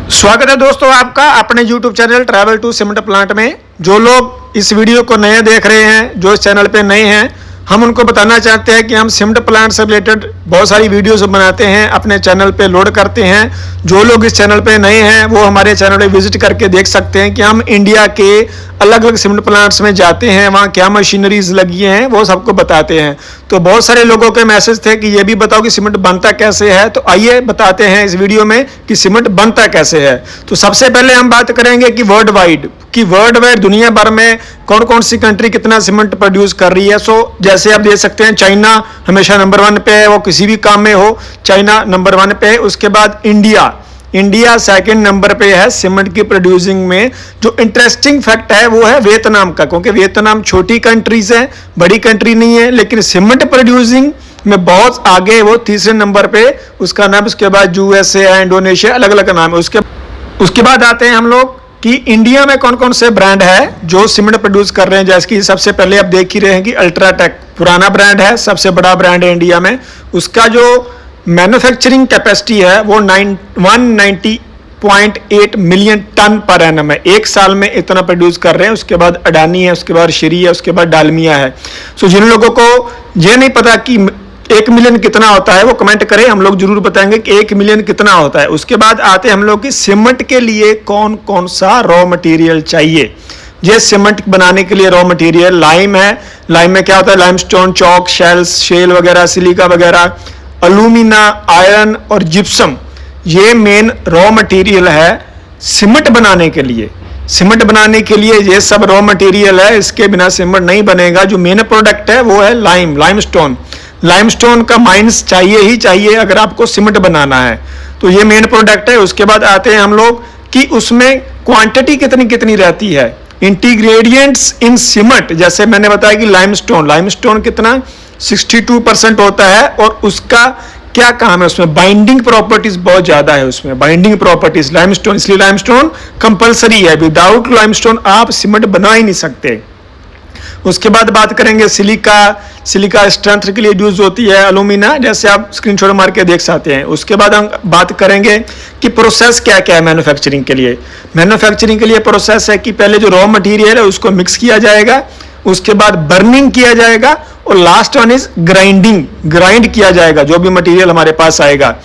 स्वागत है दोस्तों आपका अपने YouTube channel travel to cement plant में। जो लोग इस वीडियो को नए देख रहे हैं, जो इस चैनल पे नए हैं, हम उनको बताना चाहते हैं कि हम सीमेंट प्लांट से रिलेटेड बहुत सारी वीडियोस बनाते हैं, अपने चैनल पे लोड करते हैं। जो लोग इस चैनल पे नए हैं वो हमारे चैनल पे विजिट करके देख सकते हैं कि हम इंडिया के अलग अलग सीमेंट प्लांट्स में जाते हैं, वहाँ क्या मशीनरीज लगी हैं वो सबको बताते हैं। तो बहुत सारे लोगों के मैसेज थे कि ये भी बताओ कि सीमेंट बनता कैसे है, तो आइए बताते हैं इस वीडियो में कि सीमेंट बनता कैसे है। तो सबसे पहले हम बात करेंगे कि वर्ल्ड वाइड दुनिया भर में कौन कौन सी कंट्री कितना सीमेंट प्रोड्यूस कर रही है। सो जैसे आप देख सकते हैं, चाइना हमेशा नंबर 1 पे है, वो किसी भी काम में हो, चाइना नंबर 1 पे है। उसके बाद इंडिया सेकंड नंबर पे है सीमेंट की प्रोड्यूसिंग में। जो इंटरेस्टिंग फैक्ट है वो है वियतनाम का, क्योंकि वियतनाम छोटी कंट्रीज है, बड़ी कंट्री नहीं है, लेकिन सीमेंट प्रोड्यूसिंग में बहुत आगे, वो तीसरे नंबर पे उसका नाम। उसके बाद यूएसए है, इंडोनेशिया, अलग अलग नाम है। उसके बाद आते हैं हम लोग कि इंडिया में कौन कौन से ब्रांड है जो सीमेंट प्रोड्यूस कर रहे हैं। जैसे कि सबसे पहले आप देख ही रहे हैं कि अल्ट्राटेक पुराना ब्रांड है, सबसे बड़ा ब्रांड है इंडिया में। उसका जो मैन्युफैक्चरिंग कैपेसिटी है वो 190.8 मिलियन टन पर एनम है, एक साल में इतना प्रोड्यूस कर रहे हैं। उसके बाद अडानी है, उसके बाद श्री है, उसके बाद डालमिया है। सो जिन लोगों को ये नहीं पता कि 1 मिलियन कितना होता है वो कमेंट करें, हम लोग जरूर बताएंगे कि 1 मिलियन कितना होता है। उसके बाद आते हैं हम लोग कि सीमेंट के लिए कौन कौन सा रॉ मटेरियल चाहिए। ये सीमेंट बनाने के लिए रॉ मटेरियल लाइम है। लाइम में क्या होता है? लाइमस्टोन, चौक, शेल वगैरह, सिलिका वगैरह, अलूमिना, आयरन और जिप्सम, ये मेन रॉ मटेरियल है सीमेंट बनाने के लिए। सीमेंट बनाने के लिए ये सब रॉ मटेरियल है, इसके बिना सीमेंट नहीं बनेगा। जो मेन प्रोडक्ट है वो है लाइमस्टोन का माइंस चाहिए ही चाहिए अगर आपको सीमेंट बनाना है, तो ये मेन प्रोडक्ट है। उसके बाद आते हैं हम लोग कि उसमें क्वांटिटी कितनी कितनी रहती है। इंटीग्रेडिएंट्स इन सीमेंट, जैसे मैंने बताया कि लाइमस्टोन कितना 62% होता है, और उसका क्या काम है, उसमें बाइंडिंग प्रॉपर्टीज बहुत ज्यादा है। उसमें बाइंडिंग प्रॉपर्टीज लाइमस्टोन, इसलिए लाइमस्टोन कंपलसरी है। विदाउट लाइमस्टोन आप सीमेंट बना ही नहीं सकते। उसके बाद बात करेंगे सिलिका स्ट्रेंथ के लिए यूज होती है। अलुमिना, जैसे आप स्क्रीनशॉट मार के देख सकते हैं। उसके बाद हम बात करेंगे कि प्रोसेस क्या क्या है मैन्युफैक्चरिंग के लिए। मैन्युफैक्चरिंग के लिए प्रोसेस है कि पहले जो रॉ मटेरियल है उसको मिक्स किया जाएगा, उसके बाद बर्निंग किया जाएगा, और लास्ट वन इज ग्राइंड किया जाएगा जो भी मटेरियल हमारे पास आएगा।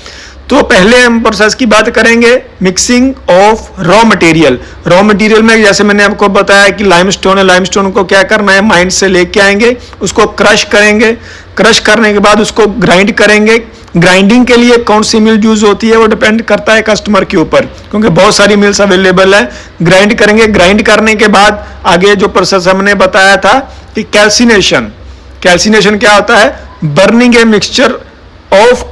तो पहले हम प्रोसेस की बात करेंगे, मिक्सिंग ऑफ रॉ मटेरियल में जैसे मैंने आपको बताया कि लाइमस्टोन है, लाइमस्टोन को क्या करना है, माइंड से लेके आएंगे, उसको क्रश करेंगे, क्रश करने के बाद उसको ग्राइंड करेंगे। ग्राइंडिंग के लिए कौन सी मिल यूज होती है वो डिपेंड करता है कस्टमर के ऊपर, क्योंकि बहुत सारी मिल्स अवेलेबल है। ग्राइंड करेंगे, ग्राइंड करने के बाद आगे जो प्रोसेस हमने बताया था कि कैल्सिनेशन क्या होता है? Burning a mixture of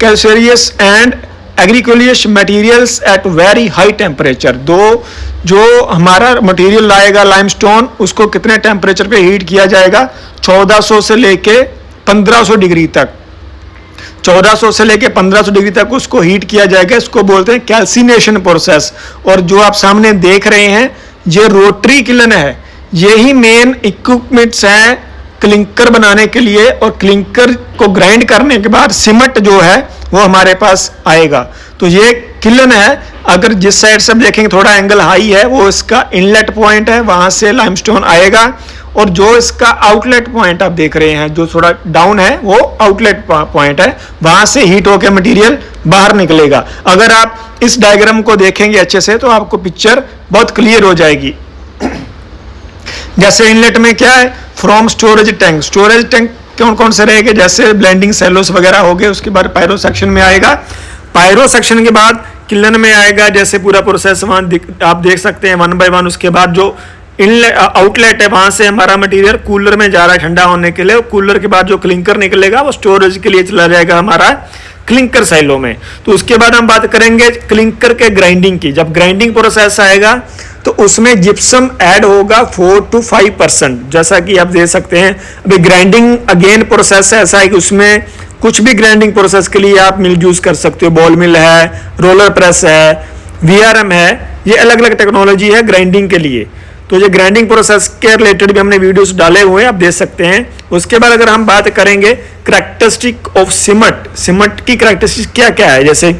calcareous and argillaceous materials at very high temperature. जो हमारा मटेरियल लाएगा लाइमस्टोन, उसको कितने टेम्परेचर पे हीट किया जाएगा? 1400 से लेके 1500 डिग्री तक। 1400 से लेके 1500 डिग्री तक उसको हीट किया जाएगा। इसको बोलते हैं कैल्सिनेशन प्रोसेस। और जो आप सामने देख रहे हैं ये रोटरी किलन है। यही मेन इक्विपमेंट्स हैं क्लिंकर बनाने के लिए, और क्लिंकर को ग्राइंड करने के बाद सीमेंट जो है वो हमारे पास आएगा। तो ये किलन है। अगर जिस साइड से देखेंगे थोड़ा एंगल हाई है, वो इसका इनलेट पॉइंट है, वहां से लाइमस्टोन आएगा। और जो इसका आउटलेट पॉइंट आप देख रहे हैं जो थोड़ा डाउन है, वो आउटलेट पॉइंट है, वहां से हीट होकर मटेरियल बाहर निकलेगा। अगर आप इस डायग्राम को देखेंगे अच्छे से तो आपको पिक्चर बहुत क्लियर हो जाएगी। जैसे इनलेट में क्या है? फ्रॉम स्टोरेज टैंक कौन कौन से रहेंगे? जैसे ब्लेंडिंग सेलोस वगैरह हो गए। उसके बाद पायरो सेक्शन में आएगा, पायरो सेक्शन के बाद किलन में आएगा। जैसे पूरा प्रोसेस वहां आप देख सकते हैं 1 बाय 1। उसके बाद जो आउटलेट है वहां से हमारा मटेरियल कूलर में जा रहा है ठंडा होने के लिए। कूलर के बाद जो क्लिंकर निकलेगा वो स्टोरेज के लिए चला जाएगा हमारा क्लिंकर साइलो में। तो उसके बाद हम बात करेंगे क्लिंकर के ग्राइंडिंग की। जब ग्राइंडिंग प्रोसेस आएगा तो उसमें जिप्सम ऐड होगा 4 to 5%, जैसा कि आप देख सकते हैं। अभी ग्राइंडिंग अगेन प्रोसेस ऐसा है कि उसमें कुछ भी ग्राइंडिंग प्रोसेस के लिए आप मिल यूज कर सकते हो। बॉल मिल है, रोलर प्रेस है, VRM है, ये अलग अलग टेक्नोलॉजी है ग्राइंडिंग के लिए। तो ये ग्राइंडिंग प्रोसेस के रिलेटेड भी हमने वीडियोस डाले हुए हैं, आप देख सकते हैं। उसके बाद अगर हम बात करेंगे कैरेक्टरिस्टिक ऑफ सीमेंट की कैरेक्टरिस्टिक क्या क्या है, जैसे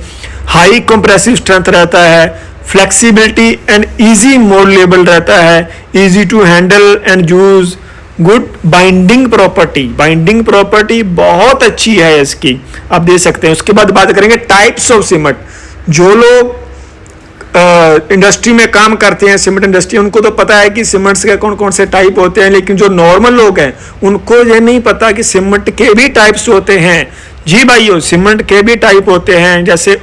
हाई कंप्रेसिव स्ट्रेंथ रहता है, फ्लेक्सिबिलिटी एंड इजी मोल्डेबल रहता है, easy to handle and use, good binding property बहुत अच्छी है इसकी, आप देख सकते हैं। उसके बाद बात करेंगे टाइप्स ऑफ सीमेंट। जो लोग इंडस्ट्री में काम करते हैं, सीमेंट इंडस्ट्री, उनको तो पता है कि सीमेंट्स के कौन कौन से टाइप होते हैं, लेकिन जो नॉर्मल लोग हैं उनको ये नहीं पता कि सीमेंट के भी टाइप्स होते हैं। जी भाइयों, सीमेंट के भी टाइप होते हैं, जैसे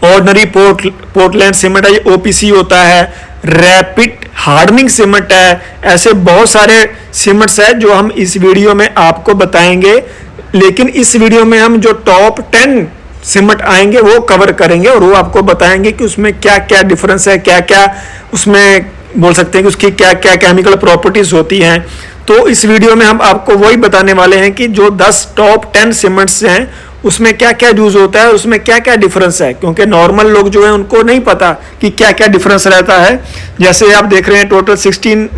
ऑर्डिनरी पोर्टलैंड सीमेंट है, ये ओपीसी होता है, रैपिड हार्डनिंग सीमेंट है, ऐसे बहुत सारे सीमेंट्स है जो हम इस वीडियो में आपको बताएंगे। लेकिन इस वीडियो में हम जो टॉप 10 सीमेंट आएंगे वो कवर करेंगे और वो आपको बताएंगे कि उसमें क्या क्या डिफरेंस है, क्या क्या उसमें बोल सकते हैं कि उसकी क्या क्या केमिकल प्रॉपर्टीज होती हैं। तो इस वीडियो में हम आपको वही बताने वाले हैं कि जो 10 टॉप 10 सीमेंट्स हैं उसमें क्या क्या यूज होता है, उसमें क्या क्या डिफरेंस है, क्योंकि नॉर्मल लोग जो है उनको नहीं पता कि क्या क्या डिफरेंस रहता है। जैसे आप देख रहे हैं टोटल 16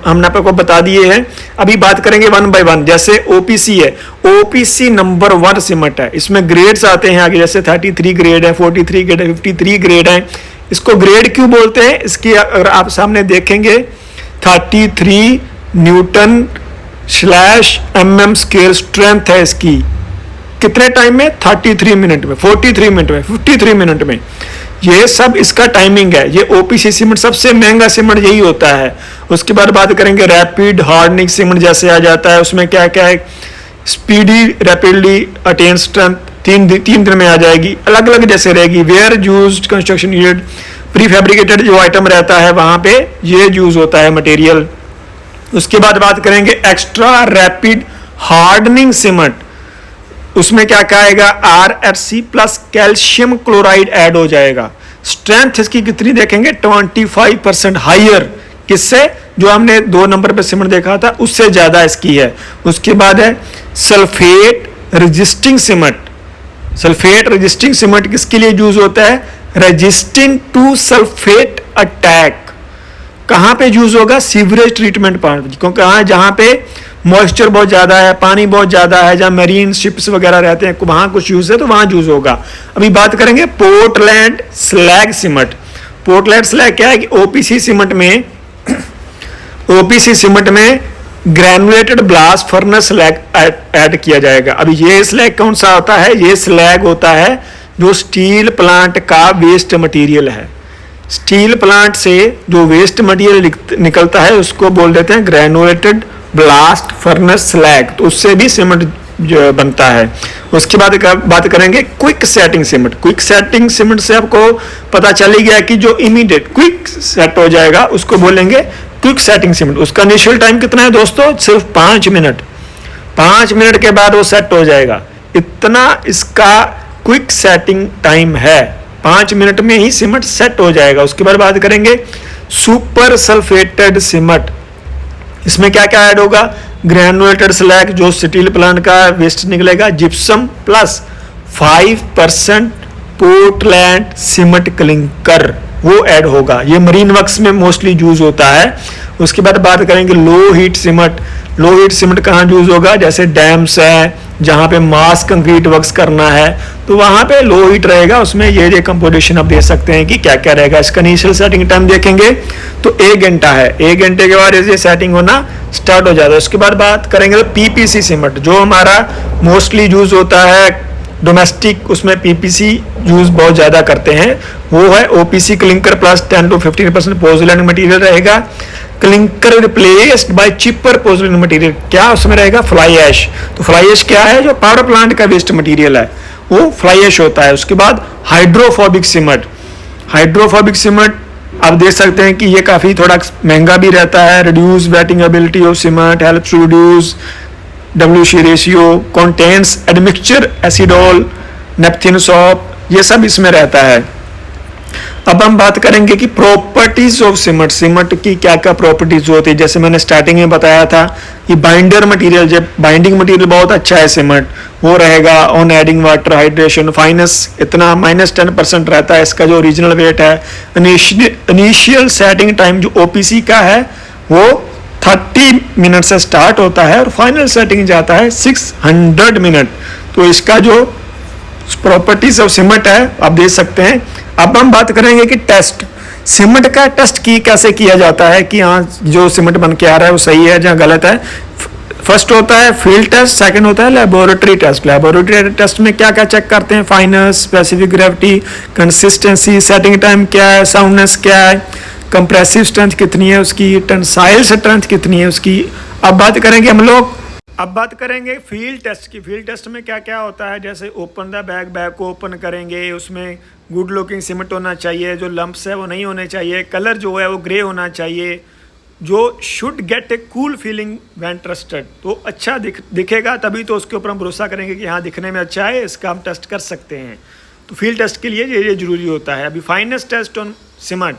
हमने आपको बता दिए हैं। अभी बात करेंगे वन बाय वन। जैसे ओपीसी है, ओपीसी नंबर 1 सीमेंट है, इसमें ग्रेड्स आते हैं आगे, जैसे 33 ग्रेड है, 43 ग्रेड है, 53 ग्रेड है। इसको ग्रेड क्यों बोलते हैं, इसकी अगर आप सामने देखेंगे 33 Newton slash mm scale strength है इसकी। कितने टाइम में, 33 मिनट में, 43 मिनट में, 53 मिनट में। ये सब इसका टाइमिंग है। ये ओपीसी सीमेंट सबसे महंगा सीमेंट यही होता है। उसके बाद बात करेंगे रैपिड हार्डनिंग सीमेंट जैसे आ जाता है, उसमें क्या क्या है, स्पीडी रैपिडली अटेन स्ट्रेंथ, तीन दिन में आ जाएगी, अलग अलग जैसे रहेगी। Where used construction unit, prefabricated जो आइटम रहता है वहां पे ये यूज होता है मटेरियल। उसके बाद बात करेंगे एक्स्ट्रा रैपिड हार्डनिंग सीमेंट, उसमें क्या कहेगा, RFC plus calcium chloride add हो जाएगा। स्ट्रेंथ इसकी कितनी देखेंगे, 25% हाइयर, किससे, जो हमने 2 नंबर पे सीमेंट देखा था उससे ज्यादा इसकी है। उसके बाद है sulphate resisting cement. Sulphate resisting cement किसके लिए यूज होता है, रेजिस्टिंग टू सल्फेट अटैक। कहां पे यूज होगा, सीवरेज ट्रीटमेंट प्लांट, क्योंकि जहां पे मॉइस्चर बहुत ज्यादा है, पानी बहुत ज्यादा है, जहां मरीन शिप्स वगैरह रहते हैं वहां कुछ यूज है तो वहां यूज होगा। अभी बात करेंगे Portland slag cement. Portland slag क्या है कि ओपीसी सीमेंट में granulated blast furnace slag add किया जाएगा। अभी ये स्लैग कौन सा होता है, ये स्लैग होता है जो स्टील प्लांट का वेस्ट मटेरियल है। स्टील प्लांट से जो वेस्ट मटेरियल निकलता है उसको बोल देते हैं ग्रैनुलेटेड ब्लास्ट फर्नेस स्लैग, तो उससे भी सीमेंट जो बनता है। उसके बाद बात करेंगे quick setting cement. Quick setting cement से आपको पता चल ही गया कि जो इमीडिएट क्विक सेट हो जाएगा उसको बोलेंगे क्विक सेटिंग सीमेंट। उसका इनिशियल टाइम कितना है दोस्तों, सिर्फ 5 मिनट। 5 मिनट के बाद वो सेट हो जाएगा, इतना इसका क्विक सेटिंग टाइम है। 5 मिनट में ही सीमेंट सेट हो जाएगा। उसके बाद बात करेंगे सुपर सल्फेटेड सीमेंट। इसमें क्या क्या ऐड होगा, ग्रैनुलेटेड स्लैग जो स्टील प्लांट का वेस्ट निकलेगा, gypsum plus 5% Portland cement clinker वो ऐड होगा। ये मरीन वर्क्स में मोस्टली यूज होता है। उसके बाद बात करेंगे low heat cement. Low heat cement कहाँ यूज होगा, जैसे डैम्स है जहाँ पे मास कंक्रीट वर्क्स करना है तो वहां पे लो हीट रहेगा। उसमें ये कंपोजिशन आप देख सकते हैं कि क्या क्या रहेगा। इसका इनिशियल सेटिंग टाइम देखेंगे तो 1 घंटा है। 1 घंटे के बाद ये सेटिंग होना स्टार्ट हो जाता है। उसके बाद बात करेंगे तो पीपीसी सीमेंट जो हमारा मोस्टली यूज होता है डोमेस्टिक, उसमें पीपीसी यूज बहुत ज्यादा करते हैं। वो है OPC clinker plus 10 to 15% porcelain material रहेगा। Clinker replaced by cheaper porcelain material, क्या उसमें रहेगा, फ्लाई ऐश। तो फ्लाई ऐश क्या है, जो पावर प्लांट का वेस्ट मटेरियल है वो फ्लाई ऐश होता है। उसके बाद हाइड्रोफोबिक सीमेंट। हाइड्रोफोबिक सीमेंट आप देख सकते हैं कि ये काफी थोड़ा महंगा भी रहता है। Reduce wetting ability of cement, help to reduce WC ratio, contains admixture एसिडोल, नेपथिन सॉप, ये सब इसमें रहता है। अब हम बात करेंगे कि प्रॉपर्टीज ऑफ सीमेंट। सीमेंट की क्या क्या प्रॉपर्टीज होती है, जैसे मैंने स्टार्टिंग में बताया था कि बाइंडर मटेरियल, जब बाइंडिंग मटेरियल बहुत अच्छा है सीमेंट, वो रहेगा on adding water hydration. Finance इतना -10% रहता है इसका जो ओरिजिनल वेट है। इनिशियल सेटिंग टाइम जो ओपीसी का है वो 30 मिनट से स्टार्ट होता है और फाइनल सेटिंग जाता है 600 मिनट। तो इसका जो प्रॉपर्टीज ऑफ सीमेंट है, आप देख सकते हैं। अब हम बात करेंगे कि टेस्ट, सीमेंट का टेस्ट की कैसे किया जाता है कि हाँ जो सीमेंट बन के आ रहा है वो सही है या गलत है। फर्स्ट होता है फील्ड टेस्ट, सेकंड होता है लेबोरेटरी टेस्ट। लेबोरेटरी टेस्ट में क्या क्या चेक करते हैं, fineness, specific gravity, consistency, setting time क्या है, साउंडनेस क्या है, कंप्रेसिव स्ट्रेंथ कितनी है उसकी, टेंसाइल स्ट्रेंथ कितनी है उसकी। अब बात करेंगे हम लोग, अब बात करेंगे फील्ड टेस्ट की। फील्ड टेस्ट में क्या क्या होता है, जैसे ओपन द बैग, बैग को ओपन करेंगे, उसमें गुड लुकिंग सीमेंट होना चाहिए, जो लंप्स है वो नहीं होने चाहिए, कलर जो है वो ग्रे होना चाहिए, जो should get A cool feeling when trusted, तो अच्छा दिखेगा तभी तो उसके ऊपर हम भरोसा करेंगे कि हाँ दिखने में अच्छा है, इसका हम टेस्ट कर सकते हैं। तो फील्ड टेस्ट के लिए ये जरूरी होता है। अभी fineness test on cement,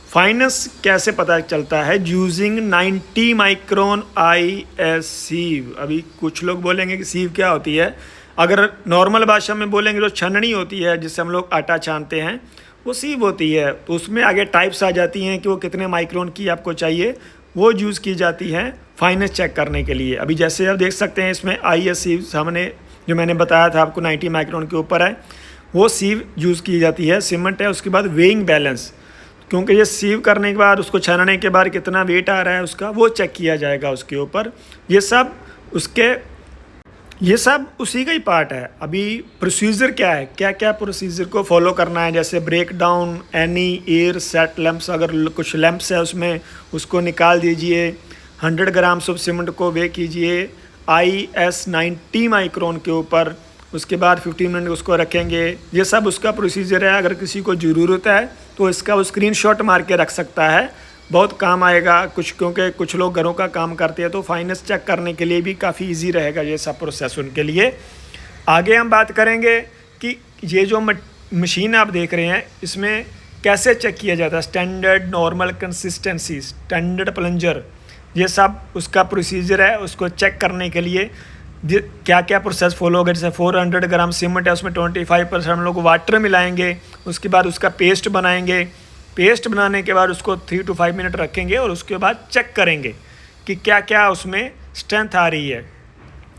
fineness कैसे पता चलता है, यूजिंग 90 माइक्रोन IS सीव। अभी कुछ लोग बोलेंगे कि सीव क्या होती है, अगर नॉर्मल भाषा में बोलेंगे जो छननी होती है जिससे हम लोग आटा छानते हैं वो सीव होती है। तो उसमें आगे टाइप्स आ जाती हैं कि वो कितने माइक्रोन की आपको चाहिए, वो यूज़ की जाती है फाइनेंस चेक करने के लिए। अभी जैसे आप देख सकते हैं इसमें IS सीव सामने जो मैंने बताया था आपको 90 माइक्रोन के ऊपर है, वो सीव यूज़ की जाती है। सीमेंट है, उसके बाद वेइंग बैलेंस, क्योंकि ये सीव करने के बाद उसको छानने के बाद कितना वेट आ रहा है उसका वो चेक किया जाएगा उसके ऊपर। ये सब उसी का ही पार्ट है। अभी प्रोसीजर क्या है, क्या क्या प्रोसीजर को फॉलो करना है, जैसे break down any air set lumps, अगर कुछ लैंप्स है उसमें उसको निकाल दीजिए, 100 ग्राम ऑफ सीमेंट को वे कीजिए IS 90 माइक्रोन के ऊपर, उसके बाद 15 मिनट उसको रखेंगे। ये सब उसका प्रोसीजर है। अगर किसी को ज़रूरत है तो इसका वो स्क्रीनशॉट मार के रख सकता है, बहुत काम आएगा कुछ, क्योंकि कुछ लोग घरों का काम करते हैं तो फाइनेंस चेक करने के लिए भी काफ़ी इजी रहेगा ये सब प्रोसेस उनके लिए। आगे हम बात करेंगे कि ये जो मशीन आप देख रहे हैं इसमें कैसे चेक किया जाता है, standard, normal, consistency, standard plunger, ये सब उसका प्रोसीजर है। उसको चेक करने के लिए क्या क्या प्रोसेस फॉलो होगा, जैसे 400 ग्राम सीमेंट है उसमें 25% हम लोग वाटर मिलाएंगे, उसके बाद उसका पेस्ट बनाएंगे, पेस्ट बनाने के बाद उसको 3 to 5 मिनट रखेंगे और उसके बाद चेक करेंगे कि क्या क्या उसमें स्ट्रेंथ आ रही है।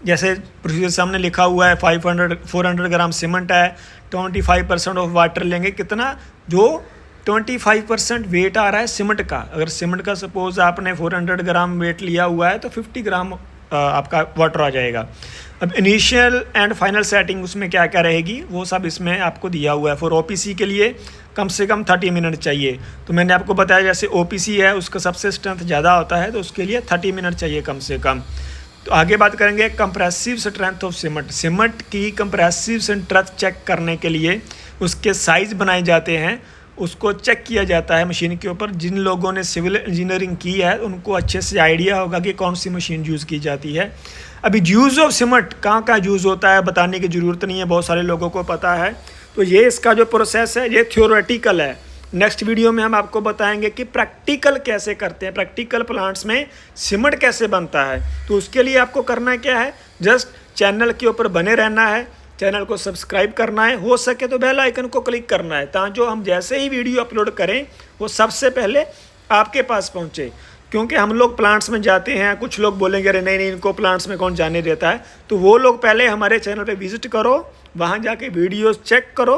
जैसे प्रोसीजर सामने लिखा हुआ है 400 ग्राम सीमेंट है, 25% ऑफ वाटर लेंगे, कितना, जो 25% वेट आ रहा है सीमेंट का। अगर सीमेंट का सपोज आपने 400 ग्राम वेट लिया हुआ है तो 50 ग्राम आपका वाटर आ जाएगा। अब इनिशियल एंड फाइनल सेटिंग उसमें क्या क्या रहेगी वो सब इसमें आपको दिया हुआ है। फॉर OPC के लिए कम से कम 30 मिनट चाहिए, तो मैंने आपको बताया जैसे OPC है उसका सबसे स्ट्रेंथ ज़्यादा होता है तो उसके लिए 30 मिनट चाहिए कम से कम। तो आगे बात करेंगे compressive strength of cement. Cement की कंप्रेसिव स्ट्रेंथ चेक करने के लिए उसके साइज़ बनाए जाते हैं, उसको चेक किया जाता है मशीन के ऊपर। जिन लोगों ने सिविल इंजीनियरिंग की है उनको अच्छे से आइडिया होगा कि कौन सी मशीन यूज़ की जाती है। अभी यूज़ ऑफ सीमेंट कहाँ कहाँ यूज़ होता है बताने की ज़रूरत नहीं है, बहुत सारे लोगों को पता है। तो ये इसका जो प्रोसेस है ये थ्योरेटिकल है। नेक्स्ट वीडियो में हम आपको बताएंगे कि प्रैक्टिकल कैसे करते हैं, प्रैक्टिकल प्लांट्स में सीमेंट कैसे बनता है। तो उसके लिए आपको करना क्या है, जस्ट चैनल के ऊपर बने रहना है, चैनल को सब्सक्राइब करना है, हो सके तो बेल आइकन को क्लिक करना है ताकि जो हम जैसे ही वीडियो अपलोड करें वो सबसे पहले आपके पास पहुंचे। क्योंकि हम लोग प्लांट्स में जाते हैं, कुछ लोग बोलेंगे अरे नहीं इनको प्लांट्स में कौन जाने देता है, तो वो लोग पहले हमारे चैनल पे विजिट करो, वहाँ जाके वीडियोस चेक करो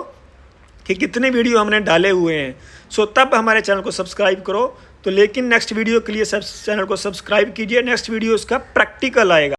कि कितने वीडियो हमने डाले हुए हैं, सो तब हमारे चैनल को सब्सक्राइब करो। तो लेकिन नेक्स्ट वीडियो के लिए चैनल को सब्सक्राइब कीजिए, नेक्स्ट वीडियो इसका प्रैक्टिकल आएगा।